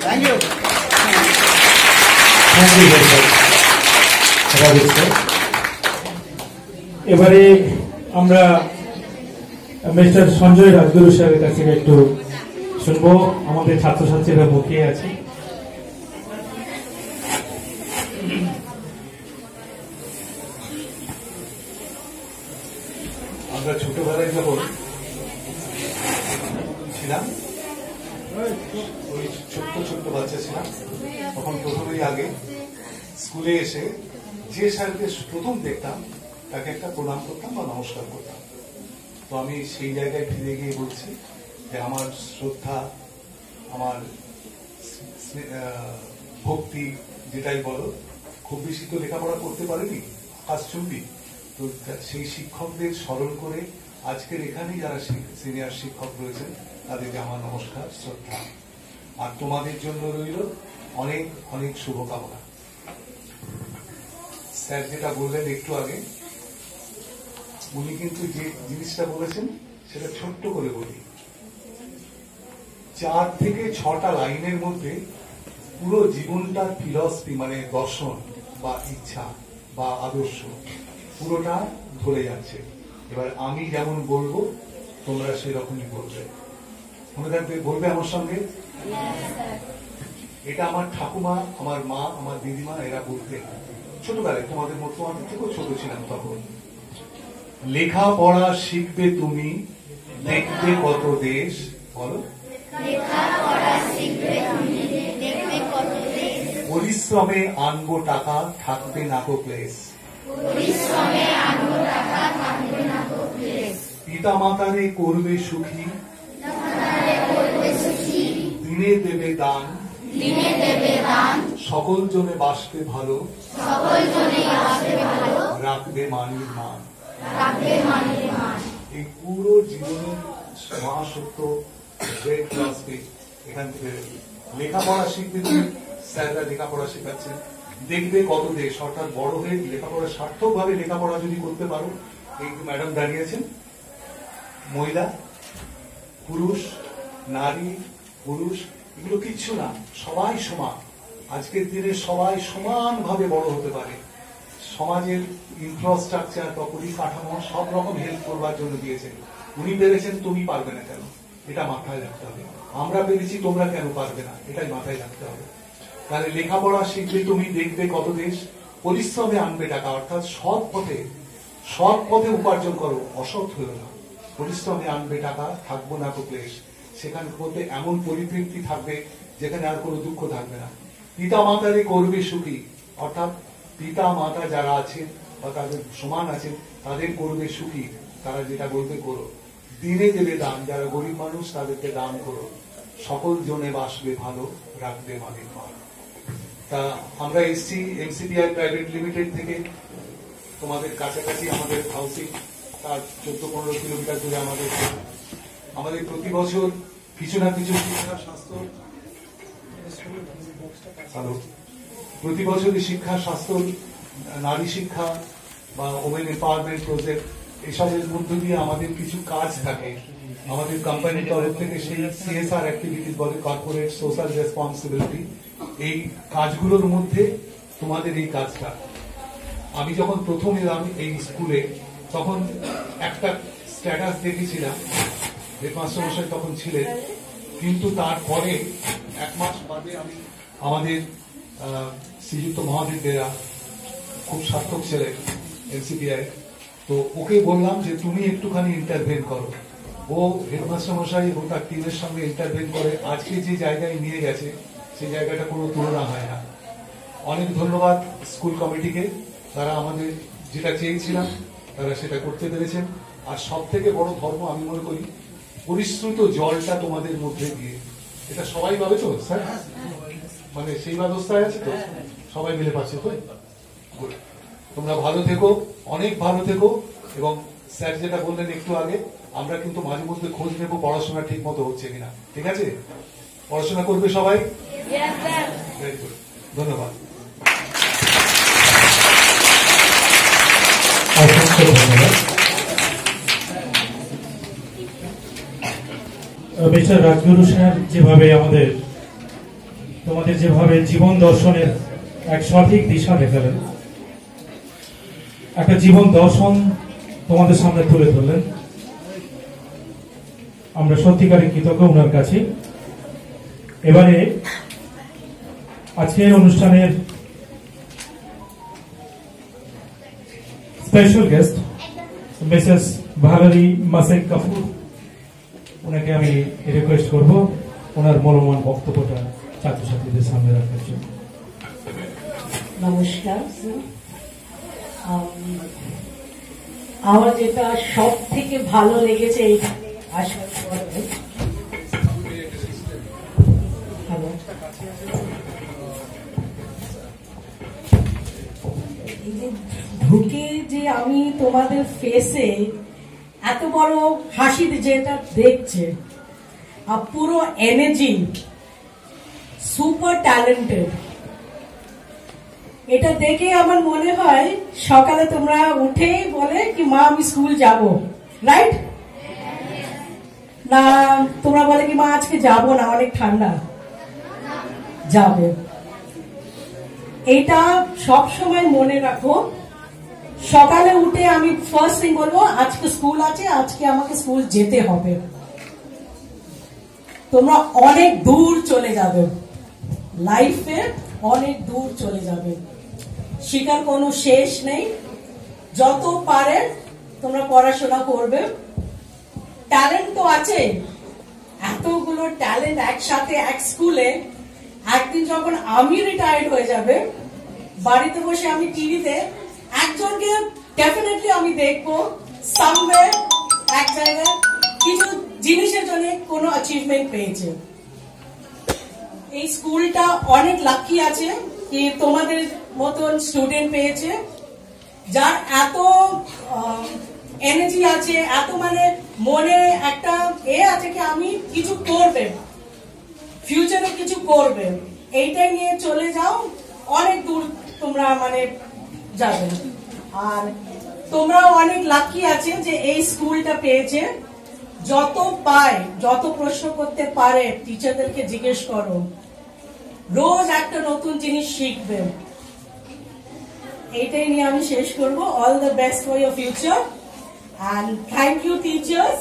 Thank you. এবারে আমরা mister Sanjay Rajguru স্যারের কাছে একটু শুনবো। আমাদের ছাত্রছাত্রীরা মুখিয়ে আছে। আমরা ছোটবেলায় যখন ছিলাম, ওই ছোট্ট ছোট্ট বাচ্চা ছিলাম, তখন প্রথমেই আগে স্কুলে এসে যে স্যারকে প্রথম দেখতাম তাকে একটা প্রণাম করতাম বা নমস্কার করতাম। তো আমি সেই জায়গায় ফিরে গিয়ে বলছি যে আমার শ্রদ্ধা, আমার ভক্তি, যেটাই বলো, খুব বেশি তো লেখাপড়া করতে পারিনি, আকাশচুম্বী। তো সেই শিক্ষকদের স্মরণ করে আজকের এখানেই যারা সিনিয়র শিক্ষক রয়েছেন তাদেরকে আমার নমস্কার, শ্রদ্ধা। আর তোমাদের জন্য রইল অনেক অনেক শুভকামনা। স্যার যেটা বললেন একটু আগে, উনি কিন্তু যে জিনিসটা বলেছেন সেটা ছোট্ট করে বলি, 4 থেকে 6টা লাইনের মধ্যে পুরো জীবনটার ফিলসফি, মানে দর্শন বা ইচ্ছা বা আদর্শ পুরোটা ধরে যাচ্ছে। এবার আমি যেমন বলবো তোমরা সেরকমই বলবে। মনে থাকবে, বলবে আমার সঙ্গে। এটা আমার ঠাকুমা, আমার মা, আমার দিদিমা এরা বলতেন ছোটবেলায়, তোমাদের মতো, আমি থেকেও ছোট ছিলাম তখন। লেখাপড়া শিখবে তুমি, দেখবে কত দেশ। বলো, পরিশ্রমে আনবো টাকা, থাকবে নাকো প্লেস। পিতা মাতারে করবে সুখী, দিনে দেবে দান, সকল জনে বাসবে ভালো, রাখবে মানির মান। এই পুরো জীবনের মহাসত্য এখান থেকে লেখাপড়া শিখবে তুমি, স্যাররা লেখাপড়া শেখাচ্ছেন, দেখবে কত দেশ। অর্থাৎ বড় হয়ে লেখাপড়া সার্থক ভাবে লেখাপড়া যদি করতে পারো, এই ম্যাডাম দাঁড়িয়েছেন, মহিলা, পুরুষ, নারী, পুরুষ, এগুলো কিচ্ছু না, সবাই সমান। আজকের দিনে সবাই সমানভাবে বড় হতে পারে। সমাজের ইনফ্রাস্ট্রাকচার বা পরিকাঠামো সব রকম হেল্প করবার জন্য দিয়েছেন। উনি পেরেছেন, তুমি পারবে না কেন? এটা মাথায় রাখতে হবে। আমরা পেরেছি, তোমরা কেন পারবে না? এটাই মাথায় রাখতে হবে। তাহলে লেখাপড়া শিখবে তুমি, দেখবে কত দেশ, পরিশ্রমে আনবে টাকা। অর্থাৎ সৎ পথে উপার্জন করো, অসৎ হয়েও না। পরিশ্রমে আনবে টাকা, থাকবো না তো ক্লেশ। সেখান মধ্যে এমন পরিবৃত্তি থাকবে যেখানে আর কোনো দুঃখ থাকবে না। পিতা মাতারে করবে সুখী, অর্থাৎ পিতা মাতা যারা আছেন বা তাদের সমান আছেন তাদের করবে সুখী, তারা যেটা বলবে করো। দিনে দেবে দান, যারা গরিব মানুষ তাদেরকে দান করো। সকল জনে বাসবে ভালো, রাখবে মালিক মান। তা আমরা এসছি এমসিপিআই প্রাইভেট লিমিটেড থেকে, তোমাদের কাছাকাছি আমাদের হাউসিং, তার 14-15 কিলোমিটার দূরে আমাদের প্রতি বছর কিছু না কিছু শিক্ষা স্বাস্থ্য, প্রতি বছরই শিক্ষা স্বাস্থ্য, নারী শিক্ষা বা ওমেন এম্পাওয়ারমেন্ট প্রজেক্ট, এসবের মধ্য দিয়ে আমাদের কিছু কাজ থাকে। আমাদের কোম্পানির তরফ থেকে সেই সিএসআর অ্যাক্টিভিটিস বলে, কর্পোরেট সোশ্যাল রেসপন্সিবিলিটি। এই কাজগুলোর মধ্যে তোমাদের এই কাজটা, আমি যখন প্রথম এলাম এই স্কুলে তখন একটা স্ট্যাটাস দেখেছিলাম, হেডমাস্টার মশাই তখন ছিলেন, কিন্তু তারপরে 1 মাস বাদে আমি আমাদের শ্রীযুক্ত মহাদেব বেরা, খুব সার্থক ছিলেন এনসিপিআই, তো ওকে বললাম যে তুমি একটুখানি ইন্টারভেন করো। ও হেডমাস্টার মশাই ও তার টিমের সঙ্গে ইন্টারভেন করে আজকে যে জায়গায় নিয়ে গেছে সেই জায়গাটা কোনো তুলনা হয় না। অনেক ধন্যবাদ স্কুল কমিটিকে, তারা আমাদের যেটা চেয়েছিলাম তারা সেটা করতে পেরেছেন। আর সব থেকে বড় ধর্ম আমি মনে করি পরিশ্রুত জলটা তোমাদের মধ্যে দিয়ে, এটা সবাই পাবে তো স্যার, মানে সেই ব্যবস্থায় আছে তো, সবাই মিলে পাচ্ছে তো। তোমরা ভালো থেকো, অনেক ভালো থেকো। এবং স্যার যেটা বললেন একটু আগে, আমরা কিন্তু মাঝে মধ্যে খোঁজ নেব পড়াশোনা ঠিক মতো হচ্ছে কিনা, ঠিক আছে? পড়াশোনা করবে সবাই, ভেরি গুড, ধন্যবাদ। মিস্টার রাজগুরু স্যার যেভাবে আমাদের তোমাদের যেভাবে জীবন দর্শনের এক সঠিক দিশা দেখালেন, একটা জীবন দর্শন তোমাদের সামনে তুলে ধরলেন, আমরা সত্যিকারের কৃতজ্ঞ ওনার কাছে। এবারে আজকের অনুষ্ঠানের স্পেশাল গেস্ট মিসেস ভালারি মাসেক কাপুর, ওনাকে আমি রিকোয়েস্ট করব ওনার মূল্যবান বক্তব্যটা ছাত্রছাত্রীদের সামনে রাখার জন্য। নমস্কার। আমার যেটা সব থেকে ভালো লেগেছে এইখানে আসার পরে, ঢুকে যে আমি তোমাদের ফেসে এত বড় হাসি যেটা দেখছে, আর পুরো এনার্জি, সুপার ট্যালেন্টেড, এটা দেখে আমার মনে হয় সকালে তোমরা উঠেই বলে কি মা আমি স্কুল যাব, রাইট? না তোমরা বলে কি মা আজকে যাব না, অনেক ঠান্ডা, যাবে। এটা সব সময় মনে রাখো। সকালে উঠে আমি ফার্স্ট থিং বলবো আজকে স্কুল আছে, আজকে আমাকে স্কুল যেতে হবে। তোমরা অনেক দূর চলে যাবে, লাইফে অনেক দূর চলে যাবে, শিখার কোনো শেষ নেই। যত পারে তোমরা পড়াশোনা করবে। ট্যালেন্ট তো আছে, এতগুলো ট্যালেন্ট একসাথে এক স্কুলে। একদিন যখন আমি রিটায়ার্ড হয়ে যাবে, বাড়িতে বসে আমি টিভিতে একজনকে ডেফিনেটলি আমি দেখবো সামওয়্যার এক জায়গায় কিছু জিনিসের জন্য কোনো অ্যাচিভমেন্ট পেয়েছে। এই স্কুলটা অনেক লাকি আছে কি তোমাদের মতন স্টুডেন্ট পেয়েছে, যার এত এনার্জি আছে, এত মানে মনে একটা আছে কি আমি কিছু করবে, ফিউচারে কিছু করবে, এইটাই নিয়ে চলে যাও, অনেক দূর তোমরা মানে যাবে। আর তোমরা অনেক লাকি আছে যে এই স্কুলটা পেয়েছে। যত পায়, যত প্রশ্ন করতে পারে টিচারদেরকে জিজ্ঞেস করো, রোজ একটা নতুন জিনিস শিখবে। এইটাই নিয়ে আমি শেষ করব। All the best for your future and thank you teachers.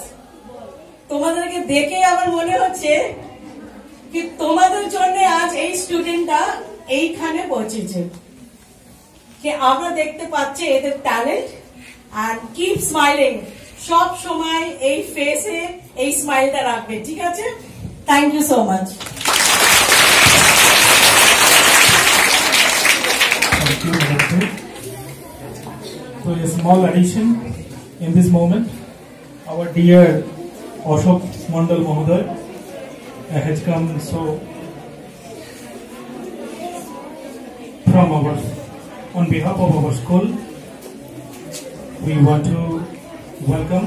তোমাদেরকে দেখে আমার মনে হচ্ছে কি তোমাদের জন্য আজ এই স্টুডেন্টটা এইখানে পৌঁছেছে, কি আমরা দেখতে পাচ্ছি এদের ট্যালেন্ট। অ্যান্ড কিপ স্মাইলিং, সব সময় এই ফেসে এই স্মাইলটা রাখবে, ঠিক আছে? Thank you so much. So a small addition in this moment, our dear Ashok Mandal Mahoday has come from on behalf of our school, we want to welcome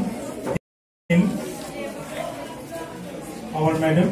him, our madam.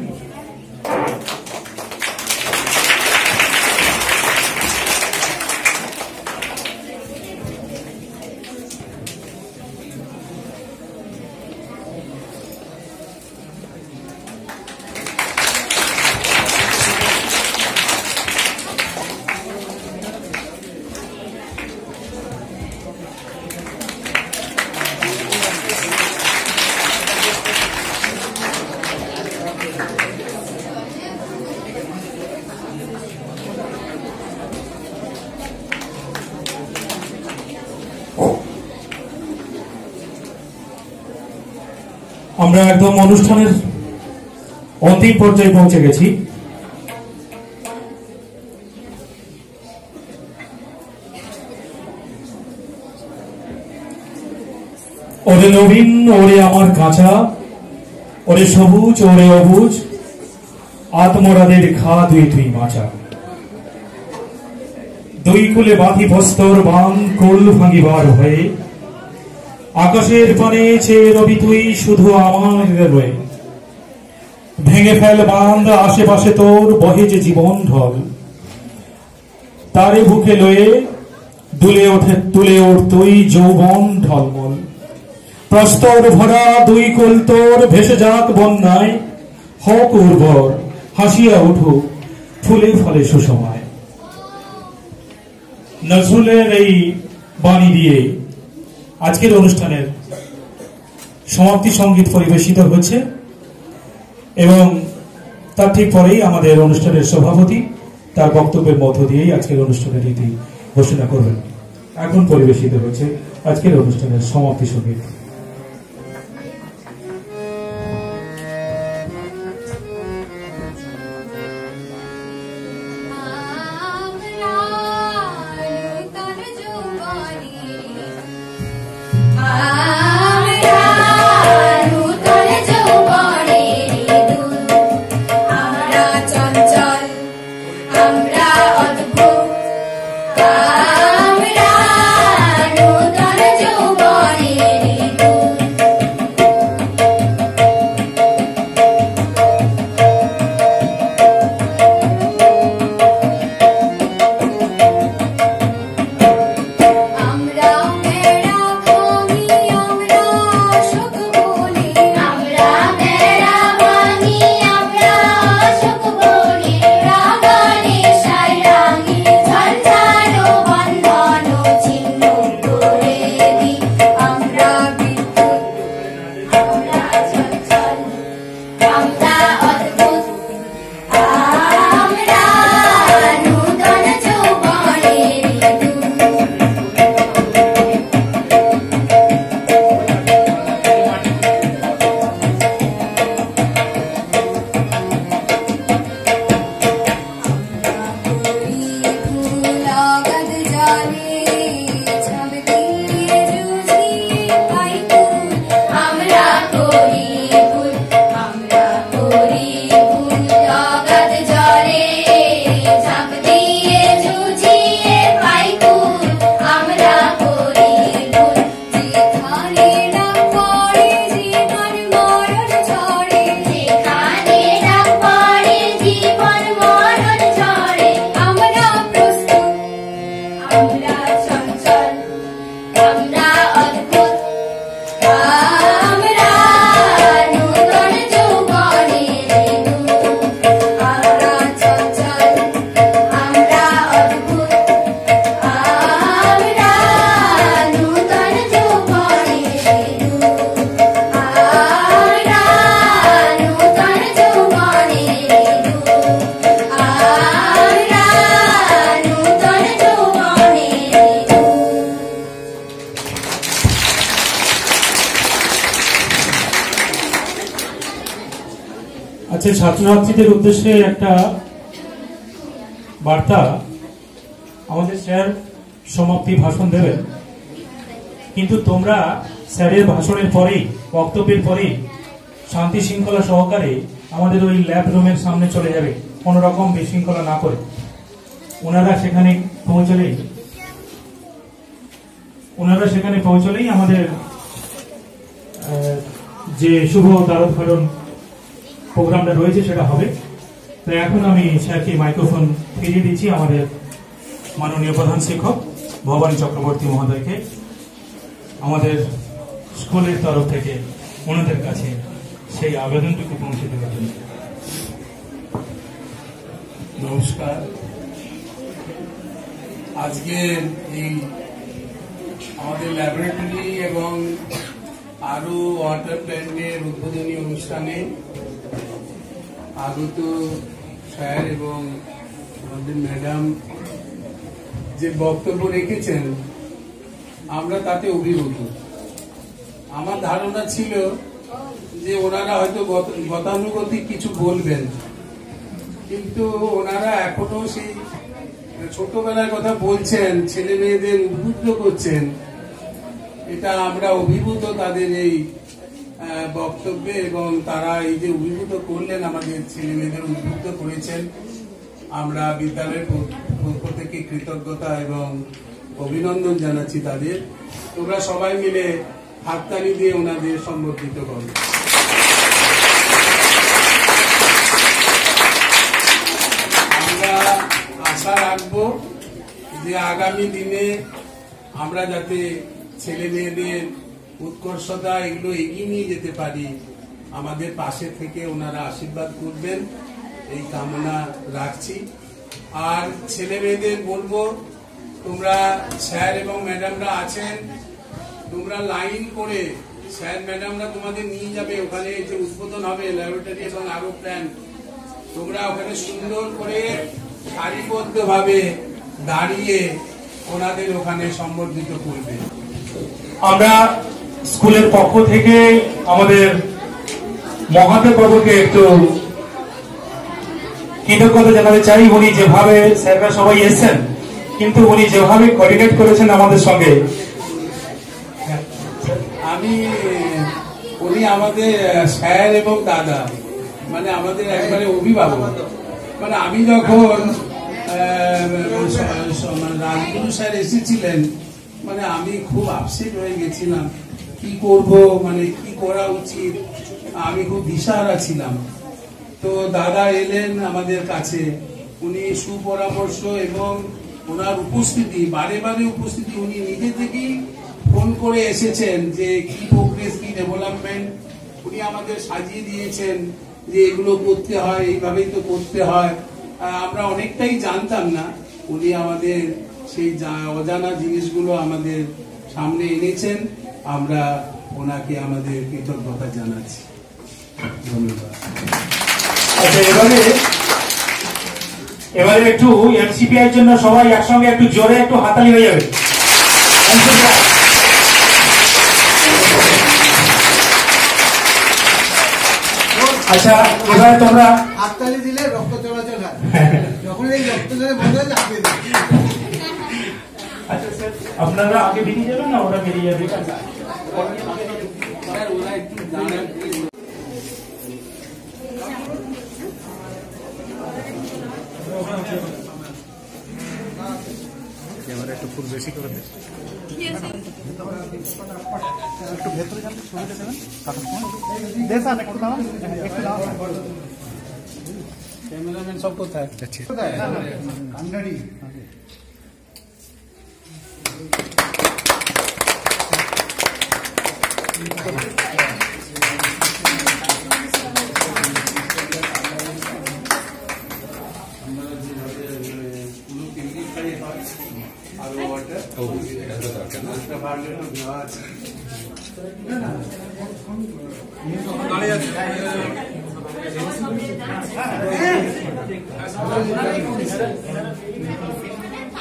আমরা একদম অনুষ্ঠানের অন্তিম পর্যায়ে পৌঁছে গেছি। ওরে নবীন, ওরে আমার কাঁচা, ওরে সবুজ, ওরে অবুজ, আত্মরাদের খা দুই তুই মাচা। দুই কুলে বাঁধি বস্তর বান, কোল ভাঙিবার হয়ে, আকাশের পানে চেয়ে রবি তুই শুধু আমার রয়ে। ভেঙে ফেল বাঁধ, আশেপাশে তোর বহে যে জীবন ঢল, তারে বুকে লয়ে তুলে ওঠ তুই যৌবন ঢলমল। প্রস্তর ভরা দুই কোল তোর ভেসে যাক বন্যায়, হোক উর্বর, হাসিয়া উঠুক ফুলে ফলে সুসময়। নজরুলের এই বাণী দিয়ে আজকের অনুষ্ঠানের সমাপ্তি সঙ্গীত পরিবেশিত হচ্ছে এবং তার ঠিক পরেই আমাদের অনুষ্ঠানের সভাপতি তার বক্তব্যের মধ্য দিয়েই আজকের অনুষ্ঠানের রীতি ঘোষণা করবেন। এখন পরিবেশিত হচ্ছে আজকের অনুষ্ঠানের সমাপ্তি সঙ্গীত। আচ্ছা, ছাত্রছাত্রীদের উদ্দেশ্যে একটা বার্তা। আমাদের স্যার সমাপ্তি ভাষণ দেবেন, কিন্তু তোমরা স্যারের ভাষণের পরেই, বক্তব্যের পরেই শান্তি শৃঙ্খলা সহকারে আমাদের ওই ল্যাব রুমের সামনে চলে যাবে, কোন রকম বিশৃঙ্খলা না করে। ওনারা সেখানে পৌঁছলেই আমাদের যে শুভ দ্বারোদ্ঘাটন প্রোগ্রামটা রয়েছে সেটা হবে। তো এখন আমি স্যারকে মাইক্রোফোন ফিরিয়ে দিচ্ছি আমাদের মাননীয় প্রধান শিক্ষক ভবানী চক্রবর্তী মহোদয়কে, আমাদের স্কুলের তরফ থেকে ওনাদের কাছে সেই আবেদনটুকু পৌঁছে দেওয়ার জন্য। নমস্কার। আজকে এই আমাদের ল্যাবরেটরি এবং আরো ওয়াটার প্ল্যান্টের উদ্বোধনী অনুষ্ঠানে আগত স্যার এবং আমাদের ম্যাডাম যে বক্তব্য রেখেছেন আমরা তাতে অভিভূত। আমার ধারণা ছিল যে ওনারা হয়তো গতানুগতিক কিছু বলবেন, কিন্তু ওনারা এখনো সেই ছোটবেলার কথা বলছেন, ছেলে মেয়েদের উদ্বুদ্ধ করছেন। এটা আমরা অভিভূত তাদের এই বক্তব্যে, এবং তারা এই যে অভিভূত করলেন, আমাদের ছেলে মেয়েদের উদ্বুদ্ধ করেছেন। আমরা বিদ্যালয়ের পক্ষ থেকে কৃতজ্ঞতা এবং অভিনন্দন জানাচ্ছি তাদের। তোমরা সবাই মিলে হাততালি দিয়ে ওনাদের সম্বর্ধিত করো। আমরা আশা রাখবো যে আগামী দিনে আমরা যাতে ছেলে মেয়েদের উৎকর্ষতা এগুলো এগিয়ে নিয়ে যেতে পারি, আমাদের পাশে থেকে ওনারা আশীর্বাদ করবেন এই কামনা রাখছি। আর ছেলে মেয়েদের বলবো, তোমরা স্যার এবং ম্যাডামরা আছেন, তোমরা লাইন করে স্যার ম্যাডামরা তোমাদের নিয়ে যাবে ওখানে, যে উদ্বোধন হবে ল্যাবরেটরি এবং আরো প্ল্যান, তোমরা ওখানে সুন্দর করে সারিবদ্ধ ভাবে দাঁড়িয়ে ওনাদের ওখানে সম্বর্ধিত করবে। আমরা স্কুলের পক্ষ থেকে আমাদের মহাদেব বাবুকে একটু কৃতজ্ঞতা জানাতে চাই। উনি যেভাবে, স্যাররা সবাই এসেছেন, কিন্তু উনি যেভাবে কোঅর্ডিনেট করেছেন আমাদের সঙ্গে, উনি আমাদের স্যার এবং দাদা, মানে আমাদের একবারে অভিভাবক। মানে আমি যখন রাজগুরু স্যার এসেছিলেন, মানে আমি খুব আপসেট হয়ে গেছিলাম, কি করব, মানে কি করা উচিত, আমি খুব দিশাহারা ছিলাম। তো দাদা এলেন আমাদের কাছে, উনি সুপরামর্শ এবং ওনার উপস্থিতি, বারে বারে উপস্থিতি, উনি নিজে থেকেই ফোন করে এসেছেন যে কি প্রোগ্রেস, কি ডেভেলপমেন্ট, উনি আমাদের সাজিয়ে দিয়েছেন যে এগুলো করতে হয়, এইভাবেই তো করতে হয়। আমরা অনেকটাই জানতাম না, উনি আমাদের সেই অজানা জিনিসগুলো আমাদের সামনে এনেছেন। আমরা ওনাকে আমাদের কৃতজ্ঞতা জানাচ্ছি। ধন্যবাদ। আচ্ছা, এবারে একটু এনসিপিআই জন্য সবাই একসঙ্গে একটু জোরে একটু হাতালি হয়ে যাবে। আচ্ছা, এবারে তোমরা হাততালি দিলে রক্ত চলাচল হয়, যখন এই রক্ত চলাচল বন্ধ হয়ে যাবে। আচ্ছা স্যার, আপনারা আগে বেরিয়ে যাবেন না ওরা বেরিয়ে যাবে? ওরা একটু জানান। ক্যামেরা একটু ফুল বেশি করে দেন, একটু ভেতরে যান, ছবিটা দেবেন, দেখান একটু, দাঁড়ান একটু, দাঁড়ান। ক্যামেরাম্যান সব কোথায়? কান্ডারি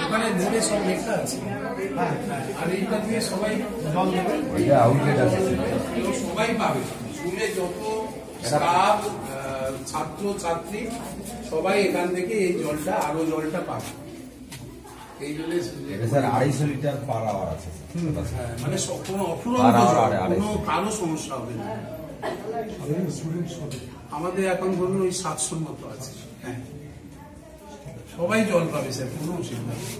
ওখানে দূরে সব লেখা আছে, আর এইটা দিয়ে সবাই জল দেবে, সবাই পাবে। স্কুলে যত স্টাফ, ছাত্র ছাত্রী সবাই এখান থেকে এই জলটা, আরো জলটা পাবে। এই জন্য স্যার 250 লিটার পার আওয়ার আছে, মানে কোনো অফুরন্ত কারো সমস্যা হবে না। আমাদের এখন বলুন ওই 700 মতো আছে। হ্যাঁ, সবাই জল পাবে স্যার, কোনো অসুবিধা নেই।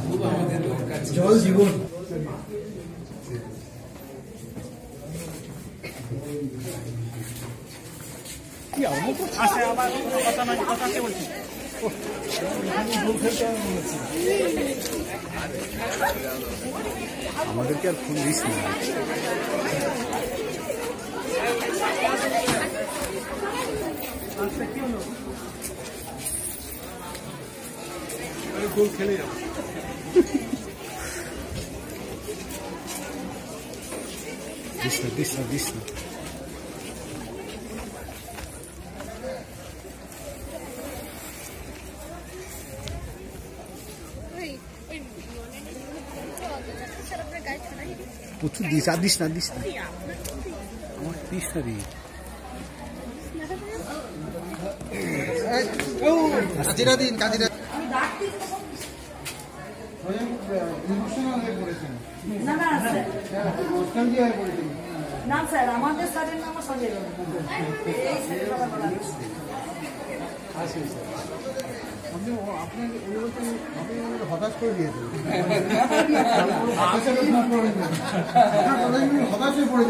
খুব আমাদের দরকার, জল জীবন। আমাদেরকে আর ফোন দিস না। গোল খেলে যাবো। দিস না। প্রচুর দিস না আমার দিস না রে। কাজিরা দিন, কাজিরা। না স্যার, আমাদের স্যারের নাম সঞ্জয় বাবু। হতাশ করে দিয়েছে, হতাশ হয়ে পড়ে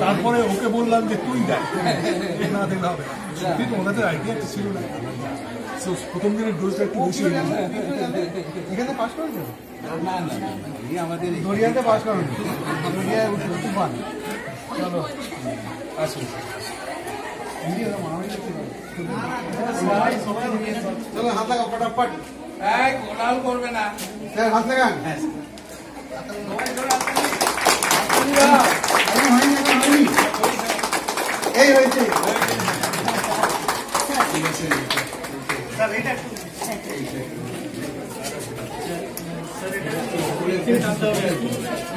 তারপরে ওকে বললাম যে তুই দেখ, না দেখলে হবে, কিন্তু ওনাদের আইডিয়া ছিল না। প্রথম দিনের ডোজটা একটু বেশি হয়ে গেল। এখানে পাস করেছো? না না না, এই আমাদের দরিয়াতে পাস করেনি, দরিয়ায় তুফান। চলো আসুন। চলো হাত লাগাও ফটাফট, গোলাও করবে না। স্যার হাত লাগান। এই হয়েছে ঠিক আছে,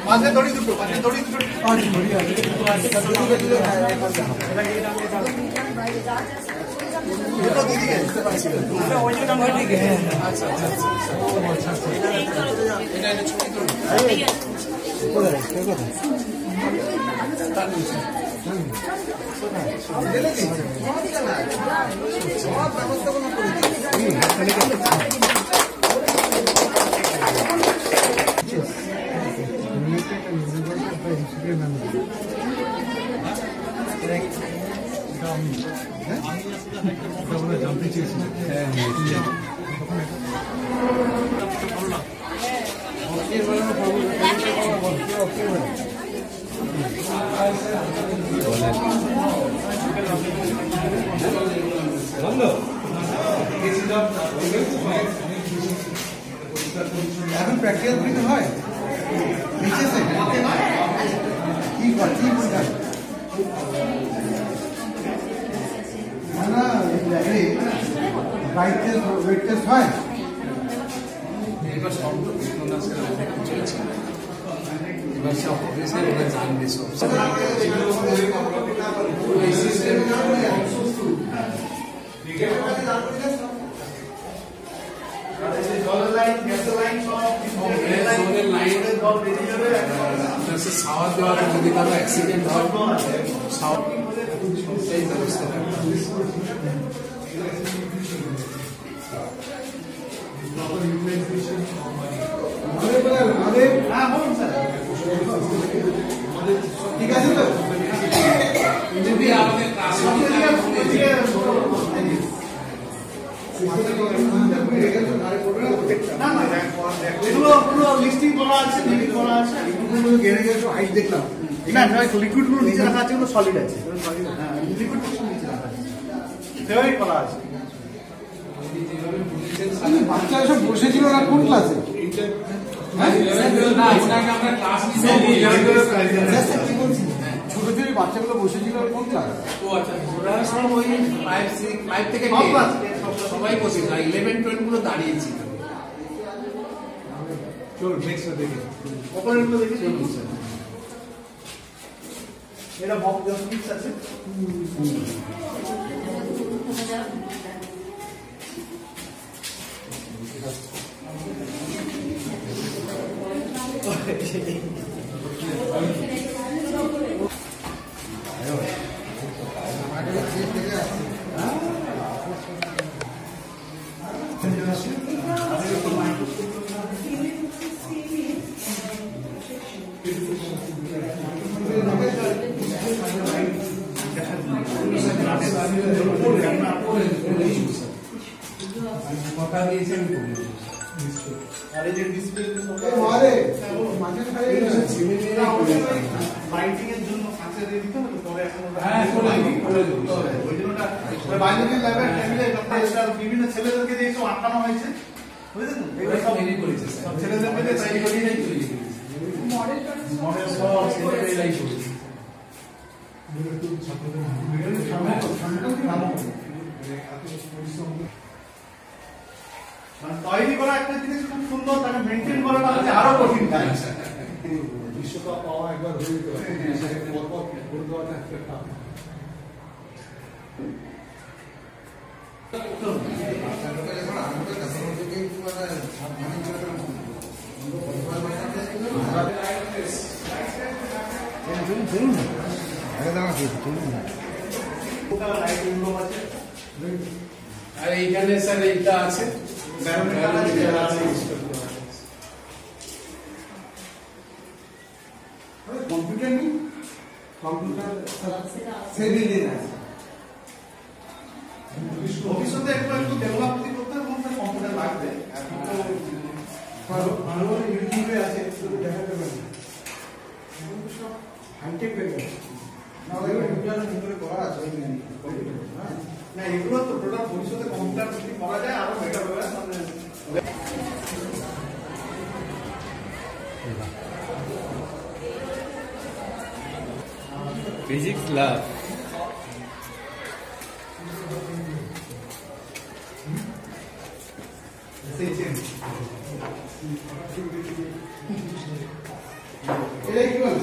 মাঝে দড়ি দুটো, মাঝে দড়ি দুটো। দুটো দিদিকে আচ্ছা আচ্ছা আচ্ছা, এটা একটা ছবি তুলুন। জানতে চেয়েছিলাম। এখন প্র্যাকটিক্যাল পরীক্ষা হয় বিশেষে কি হয়, কি পরীক্ষা না ল্যাবে রাইট টেস্ট ওয়েট টেস্ট হয়? এবার সব বিপ্লনাথের অনেক চলছে, এবার সব অফিসের ওরা জানবে সব এই সিস্টেম। খাওয়া দাওয়া যদি কারো অ্যাক্সিডেন্ট হয়, সেই ব্যবস্থা ঠিক আছে তো? যদি আমাদের এগুলো পুরো লিস্টিং করা আছে, লিমিট করা আছে। এগুলো গেড়ে গেড়ে হাইট দেখলাম। না না, লিকুইড গুলো নিচে রাখা আছে, ওগুলো সলিড আছে। হ্যাঁ, লিকুইড পোর্শন নিচে রাখা আছে, সেভাবেই করা আছে। বাচ্চারা সব বসেছিল না কোন ক্লাসে? ছোট ছোট বাচ্চাগুলো বসেছিল কোন ক্লাস? সবাই বসে 11-12 গুলো দাঁড়িয়েছিল। চলো নেক্সট দেখি। ওপরেরগুলো দেখি। এটা বক্স ফিক্স আছে। কথা দিয়েছেন আর এই যে ডিসপ্লে মারে মাঝে খাই লাইটিং এর জন্য কাঁচে দিয়ে দিতে হবে, পরে এখন হ্যাঁ করে দেব। ওই জন্যটা বায়োলজি ল্যাবে টেবিলে একটা বিভিন্ন ছেলেদেরকে দিয়ে একটু আটকানো হয়েছে, বুঝলেন তো? এগুলো সব তৈরি করেছে সব ছেলেদের মধ্যে তৈরি করে মডেল সব ছেলেরাই করেছে। মানে তৈরি করা একটা জিনিস খুব সুন্দর, তাকে মেনটেন করাটা হচ্ছে আরো কঠিন কাজ। বিশ্বকাপ পাওয়া একবার হয়ে যেতে পারে, পরপর করে দেওয়াটা একটা টাফ। আর এইখানে স্যার এইটা আছে, কম্পিউটার নেই, কম্পিউটার সেভিং আছে ভবিষ্যতে একটু ডেভেলপ করতে ভালো ইউটিউবে আছে দেখাতে পারি সব হাইটেক হয়ে গেছে না এগুলো ইউটিউবের ভিতরে করা আছে না এগুলো তো টোটাল ভবিষ্যতে কম্পিউটার যদি করা যায় আরো বেটার হবে মানে Physics lab. এটা কি বলে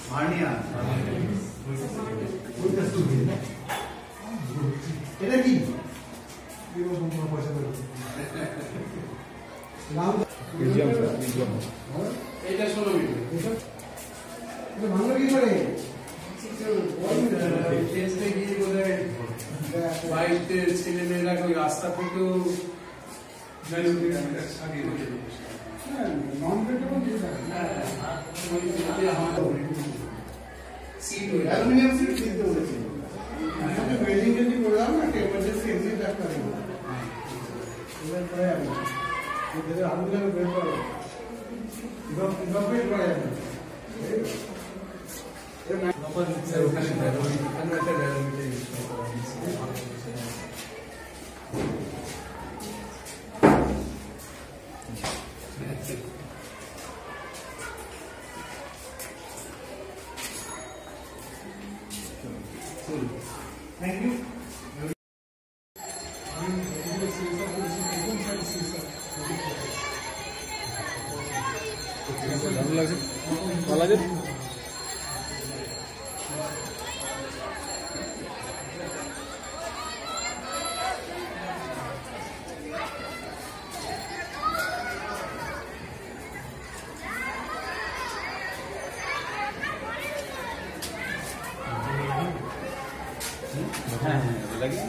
মার্নিয়া এটা কি এটা 16 মিটার ভালো কি করে টেস্টে গিয়ে বলে বাইরে ছেলে মেয়েরা ওই রাস্তা থেকেও নন পেট্রোল অ্যালুমিনিয়াম সিট কিনতে বলেছিল ওয়েল্ডিং যদি করলাম না এমার্জেন্সি এক্সিট রাখতে পারি এবার পরে আমি আলুগুলো বের করবো ডকুমেন্ট করা যাবে Thank you. ভালো লাগছে ভালো লাগে হ্যাঁ হ্যাঁ লাগে